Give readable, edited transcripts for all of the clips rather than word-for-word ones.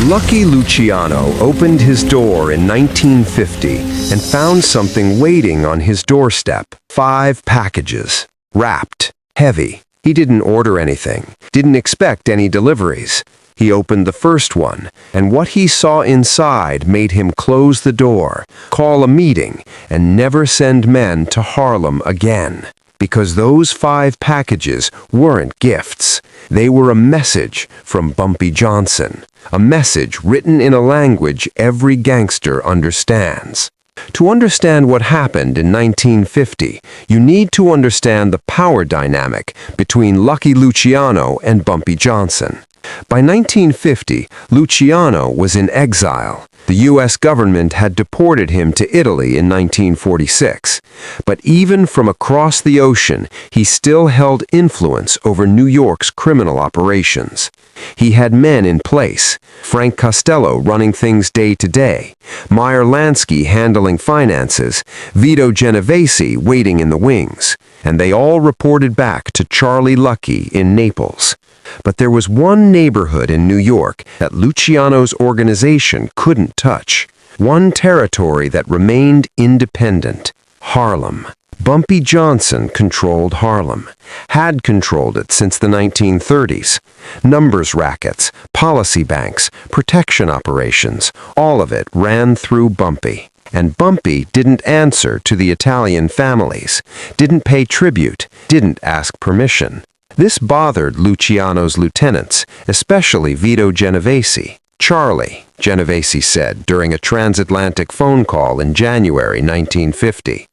Lucky Luciano opened his door in 1950 and found something waiting on his doorstep. 5 packages, wrapped, heavy. He didn't order anything, didn't expect any deliveries. He opened the first one, and what he saw inside made him close the door, call a meeting, and never send men to Harlem again. Because those 5 packages weren't gifts. They were a message from Bumpy Johnson, a message written in a language every gangster understands. To understand what happened in 1950, you need to understand the power dynamic between Lucky Luciano and Bumpy Johnson. By 1950, Luciano was in exile. The U.S. government had deported him to Italy in 1946. But even from across the ocean, he still held influence over New York's criminal operations. He had men in place, Frank Costello running things day to day, Meyer Lansky handling finances, Vito Genovese waiting in the wings, and they all reported back to Charlie Lucky in Naples. But there was one neighborhood in New York that Luciano's organization couldn't touch, one territory that remained independent: Harlem. Bumpy Johnson controlled Harlem, had controlled it since the 1930s. Numbers rackets, policy banks, protection operations, all of it ran through Bumpy. And Bumpy didn't answer to the Italian families, didn't pay tribute, didn't ask permission. This bothered Luciano's lieutenants, especially Vito Genovese. "Charlie," Genovese said during a transatlantic phone call in January 1950,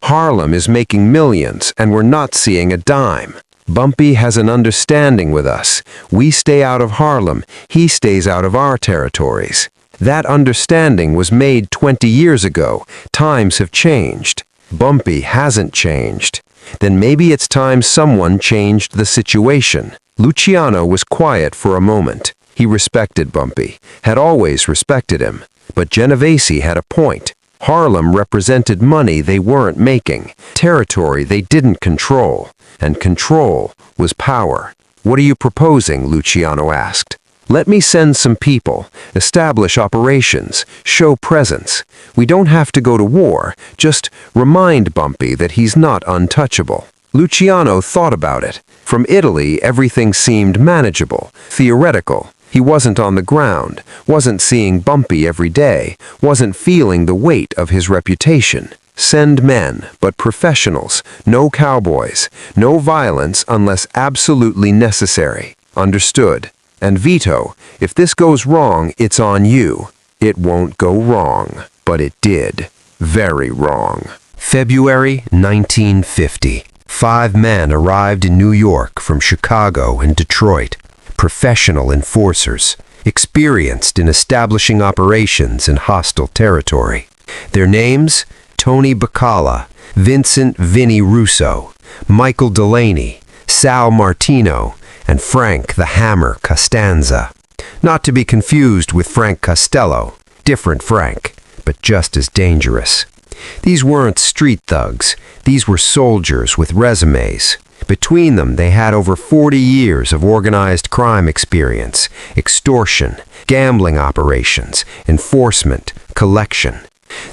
"Harlem is making millions and we're not seeing a dime. Bumpy has an understanding with us. We stay out of Harlem, he stays out of our territories. That understanding was made 20 years ago. Times have changed. Bumpy hasn't changed. Then maybe it's time someone changed the situation." Luciano was quiet for a moment. He respected Bumpy, had always respected him. But Genovese had a point. Harlem represented money they weren't making, territory they didn't control, and control was power. "What are you proposing?" Luciano asked. "Let me send some people, establish operations, show presence. We don't have to go to war, just remind Bumpy that he's not untouchable." Luciano thought about it. From Italy, everything seemed manageable, theoretical. He wasn't on the ground, wasn't seeing Bumpy every day, wasn't feeling the weight of his reputation. Send men, but professionals, no cowboys, no violence unless absolutely necessary. Understood. "And Vito, if this goes wrong, it's on you." It won't go wrong, but it did. Very wrong. February 1950. 5 men arrived in New York from Chicago and Detroit. Professional enforcers, experienced in establishing operations in hostile territory. Their names: Tony Bacala, Vincent "Vinny" Russo, Michael Delaney, Sal Martino, and Frank the Hammer Costanza. Not to be confused with Frank Costello, different Frank, but just as dangerous. These weren't street thugs, these were soldiers with resumes. Between them, they had over 40 years of organized crime experience, extortion, gambling operations, enforcement, collection.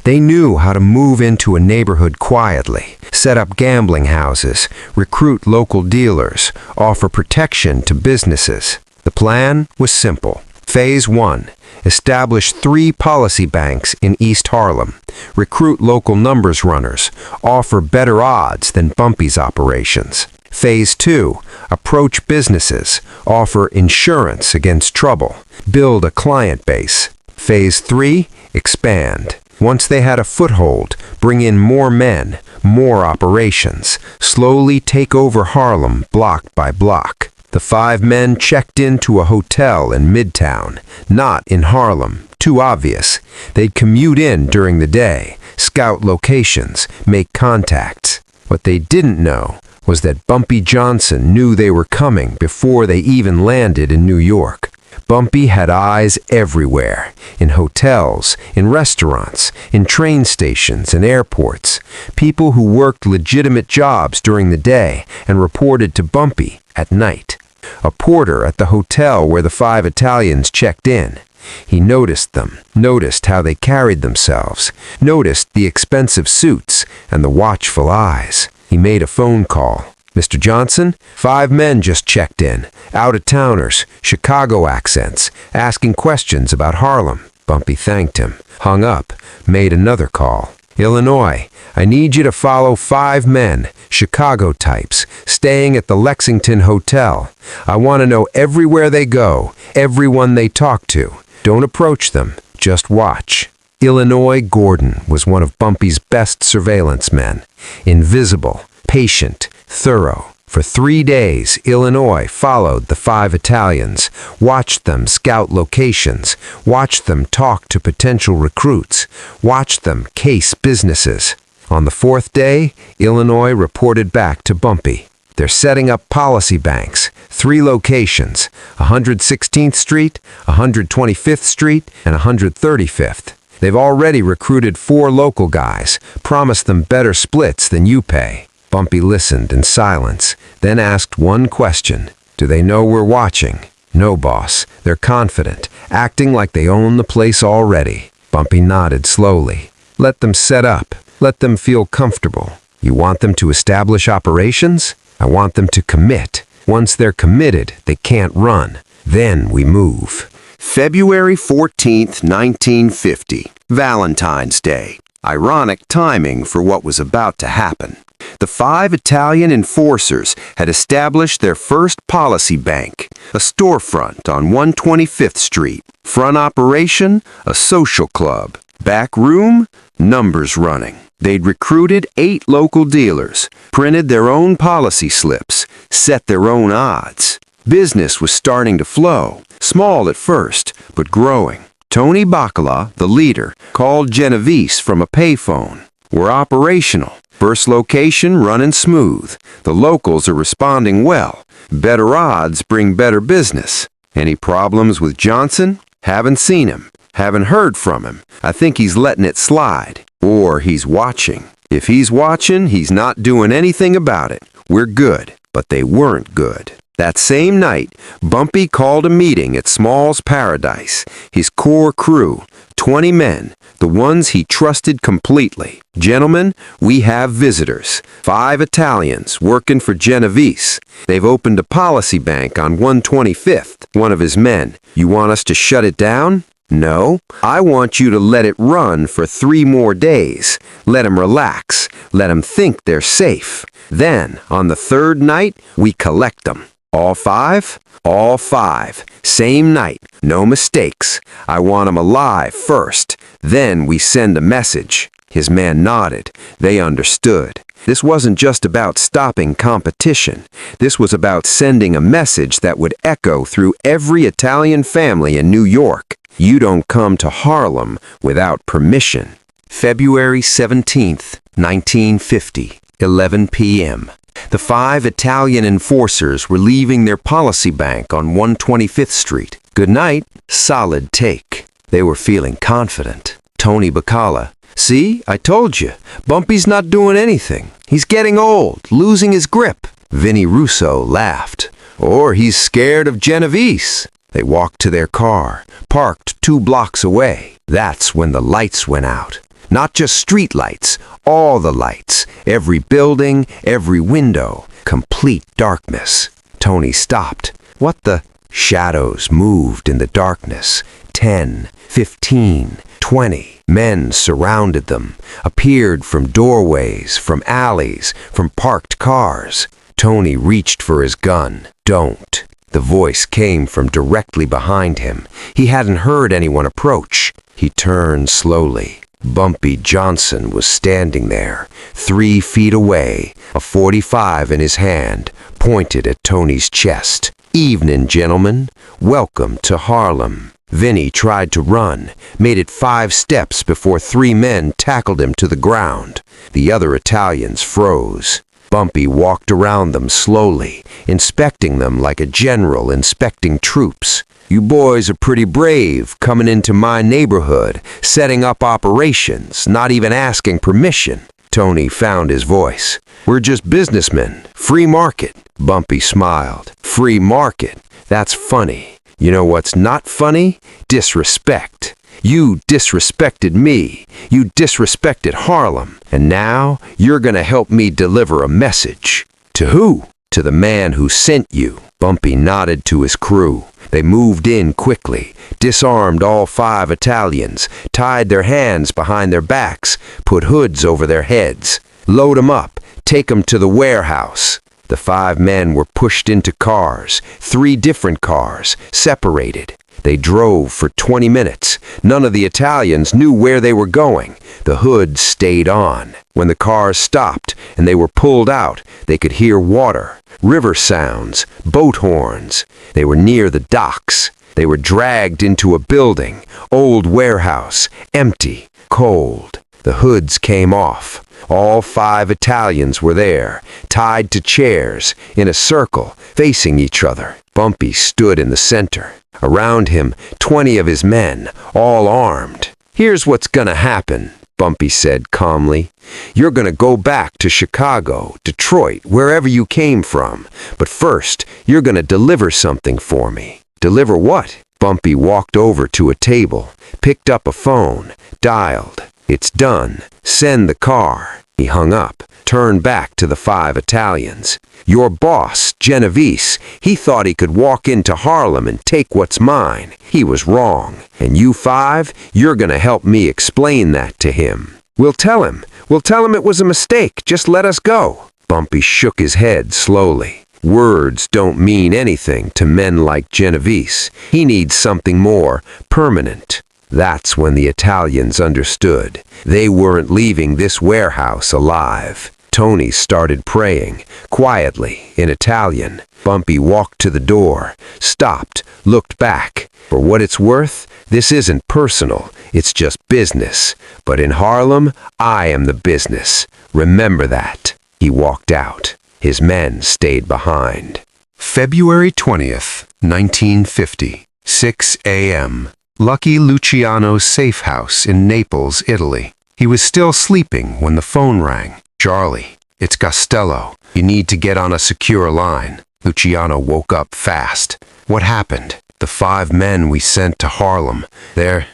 They knew how to move into a neighborhood quietly, set up gambling houses, recruit local dealers, offer protection to businesses. The plan was simple. Phase 1. Establish 3 policy banks in East Harlem, recruit local numbers runners, offer better odds than Bumpy's operations. Phase 2. Approach businesses, offer insurance against trouble, build a client base. Phase 3. Expand. Once they had a foothold, bring in more men, more operations, slowly take over Harlem block by block. The 5 men checked into a hotel in Midtown, not in Harlem. Too obvious. They'd commute in during the day, scout locations, make contacts. What they didn't know was that Bumpy Johnson knew they were coming before they even landed in New York. Bumpy had eyes everywhere, in hotels, in restaurants, in train stations and airports. People who worked legitimate jobs during the day and reported to Bumpy at night. a porter at the hotel where the 5 Italians checked in. He noticed them, noticed how they carried themselves, noticed the expensive suits and the watchful eyes. He made a phone call. "Mr. Johnson, 5 men just checked in, out-of-towners, Chicago accents, asking questions about Harlem." Bumpy thanked him, hung up, made another call. "Illinois, I need you to follow 5 men, Chicago types, staying at the Lexington Hotel. I want to know everywhere they go, everyone they talk to. Don't approach them, just watch." Illinois Gordon was one of Bumpy's best surveillance men. Invisible, patient, thorough. For 3 days, Illinois followed the 5 Italians, watched them scout locations, watched them talk to potential recruits, watched them case businesses. On the 4th day, Illinois reported back to Bumpy. "They're setting up policy banks, 3 locations, 116th Street, 125th Street, and 135th. They've already recruited 4 local guys, promised them better splits than you pay." Bumpy listened in silence, then asked one question. "Do they know we're watching?" "No, boss. They're confident, acting like they own the place already." Bumpy nodded slowly. "Let them set up. Let them feel comfortable. You want them to establish operations? I want them to commit. Once they're committed, they can't run. Then we move." February 14th, 1950. Valentine's Day. Ironic timing for what was about to happen. The 5 Italian enforcers had established their first policy bank, a storefront on 125th Street. Front operation, a social club. Back room, numbers running. They'd recruited 8 local dealers, printed their own policy slips, set their own odds. Business was starting to flow, small at first, but growing. Tony Bacala, the leader, called Genovese from a payphone. "We're operational. First location running smooth. The locals are responding well. Better odds bring better business. Any problems with Johnson? Haven't seen him. Haven't heard from him. I think he's letting it slide. Or he's watching. If he's watching, he's not doing anything about it. We're good." But they weren't good. That same night, Bumpy called a meeting at Small's Paradise. His core crew, 20 men, the ones he trusted completely. "Gentlemen, we have visitors. 5 Italians working for Genovese. They've opened a policy bank on 125th. One of his men. You want us to shut it down? No. I want you to let it run for 3 more days. Let 'em relax. Let 'em think they're safe. Then, on the 3rd night, we collect them. All 5? All 5. Same night. No mistakes. I want 'em alive first. Then we send a message." His man nodded. They understood. This wasn't just about stopping competition. This was about sending a message that would echo through every Italian family in New York. You don't come to Harlem without permission. February 17th, 1950, 11 p.m. The 5 Italian enforcers were leaving their policy bank on 125th Street. "Good night." Solid take. They were feeling confident. Tony Bacala. "See, I told you. Bumpy's not doing anything. He's getting old, losing his grip." Vinnie Russo laughed. "Or he's scared of Genovese." They walked to their car, parked 2 blocks away. That's when the lights went out. Not just street lights, all the lights, every building, every window, complete darkness. Tony stopped. What the? Shadows moved in the darkness. 10, 15, 20. Men surrounded them, appeared from doorways, from alleys, from parked cars. Tony reached for his gun. "Don't." The voice came from directly behind him. He hadn't heard anyone approach. He turned slowly. Bumpy Johnson was standing there, 3 feet away, a .45 in his hand, pointed at Tony's chest. "Evening, gentlemen. Welcome to Harlem." Vinnie tried to run, made it 5 steps before 3 men tackled him to the ground. The other Italians froze. Bumpy walked around them slowly, inspecting them like a general inspecting troops. "You boys are pretty brave, coming into my neighborhood, setting up operations, not even asking permission. Tony found his voice. "We're just businessmen. Free market." Bumpy smiled. "Free market? That's funny. You know what's not funny? Disrespect. You disrespected me. You disrespected Harlem. And now you're gonna help me deliver a message. To who? To the man who sent you." Bumpy nodded to his crew. They moved in quickly, disarmed all 5 Italians, tied their hands behind their backs, put hoods over their heads. "Load 'em up. Take 'em to the warehouse." The 5 men were pushed into cars, 3 different cars, separated. They drove for 20 minutes. None of the Italians knew where they were going. The hoods stayed on. When the cars stopped and they were pulled out, they could hear water, river sounds, boat horns. They were near the docks. They were dragged into a building, old warehouse, empty, cold. The hoods came off. All 5 Italians were there, tied to chairs, in a circle, facing each other. Bumpy stood in the center. Around him, 20 of his men, all armed. "Here's what's gonna happen," Bumpy said calmly. "You're gonna go back to Chicago, Detroit, wherever you came from. But first, you're gonna deliver something for me." "Deliver what?" Bumpy walked over to a table, picked up a phone, dialed. "It's done. Send the car." He hung up, turned back to the 5 Italians. "Your boss, Genovese, he thought he could walk into Harlem and take what's mine. He was wrong. And you 5, you're gonna help me explain that to him." We'll tell him it was a mistake. Just let us go." Bumpy shook his head slowly. Words don't mean anything to men like Genovese. He needs something more permanent. That's when the Italians understood. They weren't leaving this warehouse alive. Tony started praying, quietly, in Italian. Bumpy walked to the door, stopped, looked back. For what it's worth, this isn't personal, it's just business. But in Harlem, I am the business. Remember that. He walked out. His men stayed behind. February 20th, 1950, 6 a.m. Lucky Luciano's safe house in Naples, Italy. He was still sleeping when the phone rang. "Charlie, it's Costello. You need to get on a secure line." Luciano woke up fast. "What happened?" "The 5 men we sent to Harlem. They're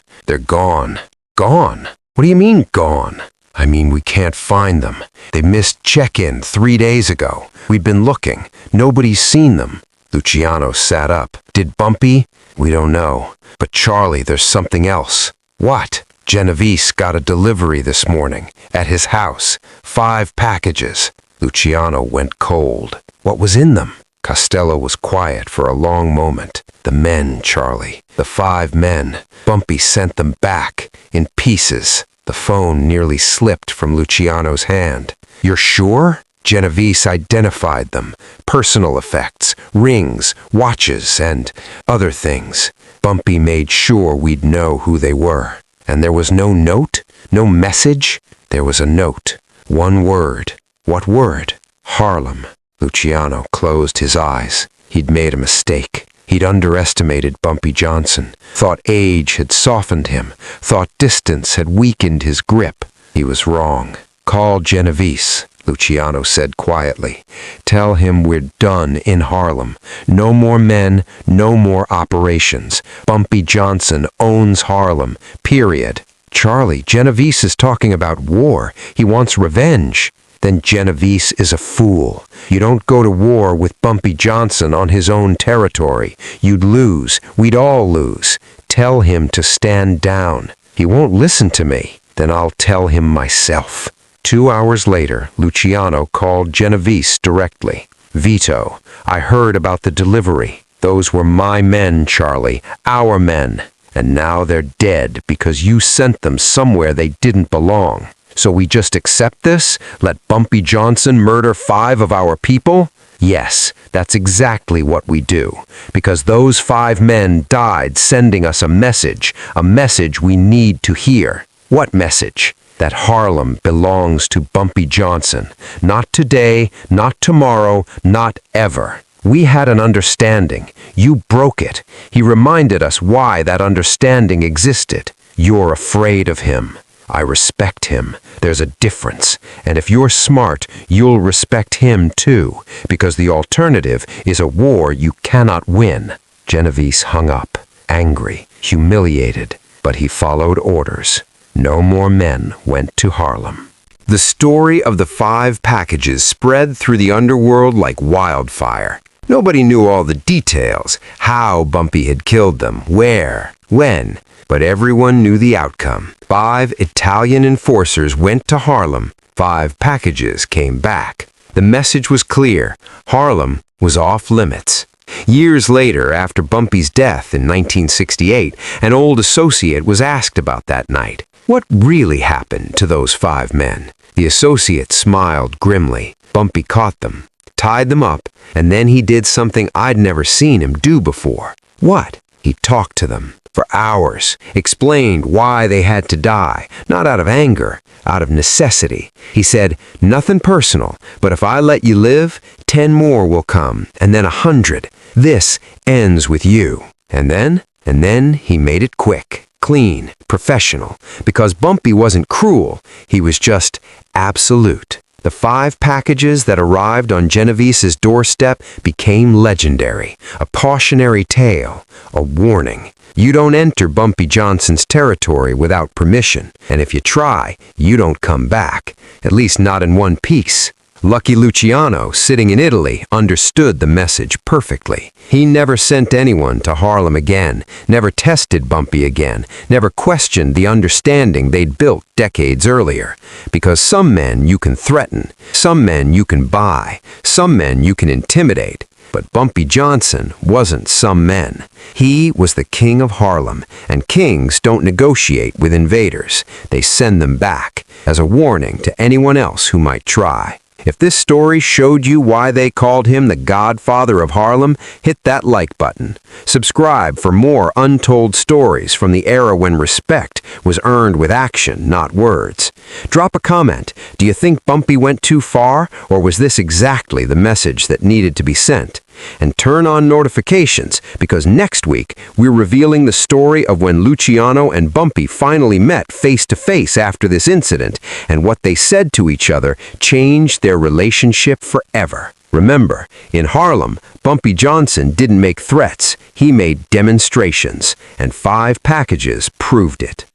gone." "Gone? What do you mean, gone?" "I mean, we can't find them. They missed check-in 3 days ago. We've been looking. Nobody's seen them." Luciano sat up. "Did Bumpy?" "We don't know. But Charlie, there's something else." "What?" "Genovese got a delivery this morning, at his house. 5 packages. Luciano went cold. "What was in them?" Costello was quiet for a long moment. "The men, Charlie. The 5 men. Bumpy sent them back, in pieces." The phone nearly slipped from Luciano's hand. "You're sure?" Genovese identified them. Personal effects, rings, watches, and other things. Bumpy made sure we'd know who they were. And there was no note? No message? There was a note. 1 word. What word? Harlem. Luciano closed his eyes. He'd made a mistake. He'd underestimated Bumpy Johnson, thought age had softened him, thought distance had weakened his grip. He was wrong. "Call Genovese," Luciano said quietly. "Tell him we're done in Harlem. No more men, no more operations. Bumpy Johnson owns Harlem, period." "Charlie, Genovese is talking about war. He wants revenge." "Then Genovese is a fool. You don't go to war with Bumpy Johnson on his own territory. You'd lose. We'd all lose. Tell him to stand down." "He won't listen to me." "Then I'll tell him myself." 2 hours later, Luciano called Genovese directly. "Vito, I heard about the delivery. Those were my men, Charlie, our men. And now they're dead because you sent them somewhere they didn't belong. So we just accept this? Let Bumpy Johnson murder 5 of our people?" "Yes, that's exactly what we do. Because those 5 men died sending us a message we need to hear." "What message?" "That Harlem belongs to Bumpy Johnson. Not today, not tomorrow, not ever. We had an understanding. You broke it. He reminded us why that understanding existed. You're afraid of him." I respect him. There's a difference. And if you're smart, you'll respect him too, because the alternative is a war you cannot win." Genovese hung up, angry, humiliated, but he followed orders. No more men went to Harlem. The story of the 5 packages spread through the underworld like wildfire. Nobody knew all the details, how Bumpy had killed them, where, when, but everyone knew the outcome. 5 Italian enforcers went to Harlem. 5 packages came back. The message was clear. Harlem was off limits. Years later, after Bumpy's death in 1968, an old associate was asked about that night. What really happened to those 5 men? The associate smiled grimly. Bumpy caught them, tied them up, and then he did something I'd never seen him do before. What? He talked to them for hours, explained why they had to die, not out of anger, out of necessity. He said, "Nothing personal, but if I let you live, 10 more will come, and then 100. This ends with you." And then he made it quick, clean, professional, because Bumpy wasn't cruel, he was just absolute. The 5 packages that arrived on Genovese's doorstep became legendary, a cautionary tale, a warning. You don't enter Bumpy Johnson's territory without permission, and if you try, you don't come back, at least not in one piece. Lucky Luciano, sitting in Italy, understood the message perfectly. He never sent anyone to Harlem again, never tested Bumpy again, never questioned the understanding they'd built decades earlier. Because some men you can threaten, some men you can buy, some men you can intimidate. But Bumpy Johnson wasn't some men. He was the king of Harlem, and kings don't negotiate with invaders. They send them back, as a warning to anyone else who might try. If this story showed you why they called him the Godfather of Harlem, hit that like button. Subscribe for more untold stories from the era when respect was earned with action, not words. Drop a comment. Do you think Bumpy went too far, or was this exactly the message that needed to be sent? And turn on notifications, because next week we're revealing the story of when Luciano and Bumpy finally met face to face after this incident, and what they said to each other changed their relationship forever. Remember, in Harlem, Bumpy Johnson didn't make threats, he made demonstrations, and 5 packages proved it.